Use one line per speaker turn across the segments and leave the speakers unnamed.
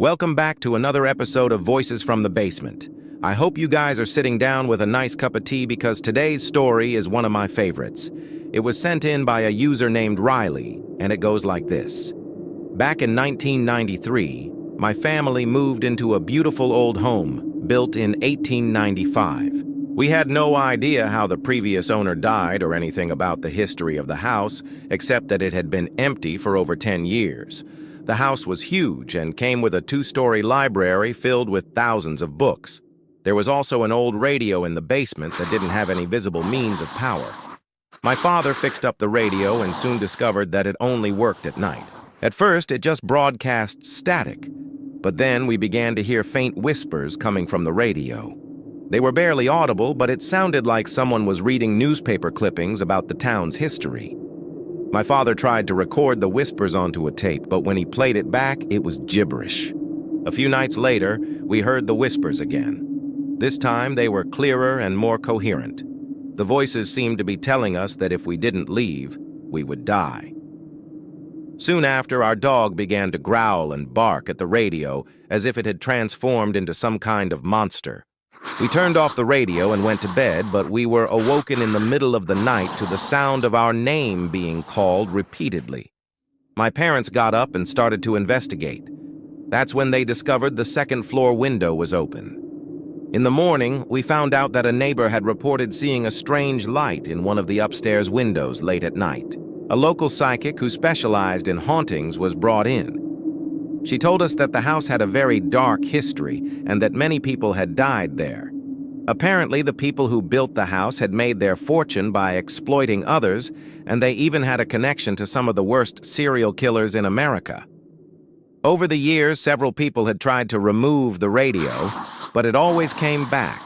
Welcome back to another episode of Voices from the Basement. I hope you guys are sitting down with a nice cup of tea because today's story is one of my favorites. It was sent in by a user named Riley, and it goes like this. Back in 1993, my family moved into a beautiful old home built in 1895. We had no idea how the previous owner died or anything about the history of the house, except that it had been empty for over 10 years. The house was huge and came with a 2-story library filled with thousands of books. There was also an old radio in the basement that didn't have any visible means of power. My father fixed up the radio and soon discovered that it only worked at night. At first, it just broadcast static, but then we began to hear faint whispers coming from the radio. They were barely audible, but it sounded like someone was reading newspaper clippings about the town's history. My father tried to record the whispers onto a tape, but when he played it back, it was gibberish. A few nights later, we heard the whispers again. This time, they were clearer and more coherent. The voices seemed to be telling us that if we didn't leave, we would die. Soon after, our dog began to growl and bark at the radio as if it had transformed into some kind of monster. We turned off the radio and went to bed, but we were awoken in the middle of the night to the sound of our name being called repeatedly. My parents got up and started to investigate. That's when they discovered the second-floor window was open. In the morning, we found out that a neighbor had reported seeing a strange light in one of the upstairs windows late at night. A local psychic who specialized in hauntings was brought in. She told us that the house had a very dark history and that many people had died there. Apparently, the people who built the house had made their fortune by exploiting others, and they even had a connection to some of the worst serial killers in America. Over the years, several people had tried to remove the radio, but it always came back.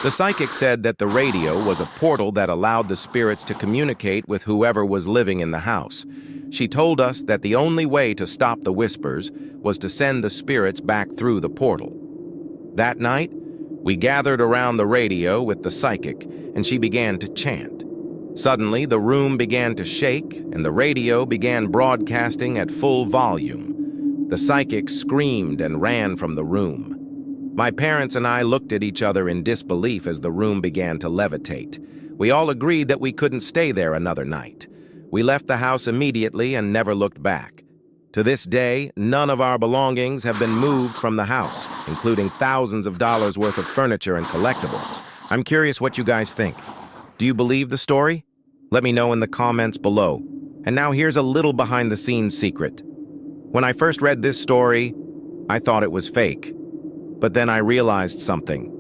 The psychic said that the radio was a portal that allowed the spirits to communicate with whoever was living in the house. She told us that the only way to stop the whispers was to send the spirits back through the portal. That night, we gathered around the radio with the psychic, and she began to chant. Suddenly, the room began to shake, and the radio began broadcasting at full volume. The psychic screamed and ran from the room. My parents and I looked at each other in disbelief as the room began to levitate. We all agreed that we couldn't stay there another night. We left the house immediately and never looked back. To this day, none of our belongings have been moved from the house, including thousands of dollars worth of furniture and collectibles. I'm curious what you guys think. Do you believe the story? Let me know in the comments below. And now here's a little behind-the-scenes secret. When I first read this story, I thought it was fake. But then I realized something.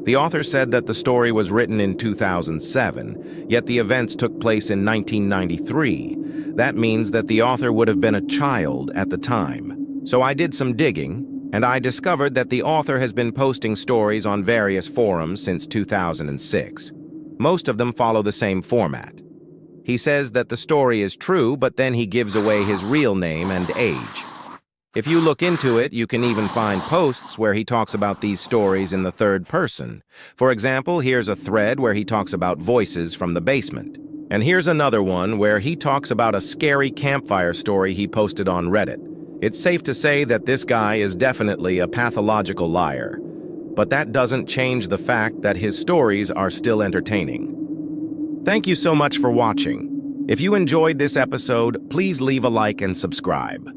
The author said that the story was written in 2007, yet the events took place in 1993. That means that the author would have been a child at the time. So I did some digging, and I discovered that the author has been posting stories on various forums since 2006. Most of them follow the same format. He says that the story is true, but then he gives away his real name and age. If you look into it, you can even find posts where he talks about these stories in the third person. For example, here's a thread where he talks about voices from the basement. And here's another one where he talks about a scary campfire story he posted on Reddit. It's safe to say that this guy is definitely a pathological liar. But that doesn't change the fact that his stories are still entertaining. Thank you so much for watching. If you enjoyed this episode, please leave a like and subscribe.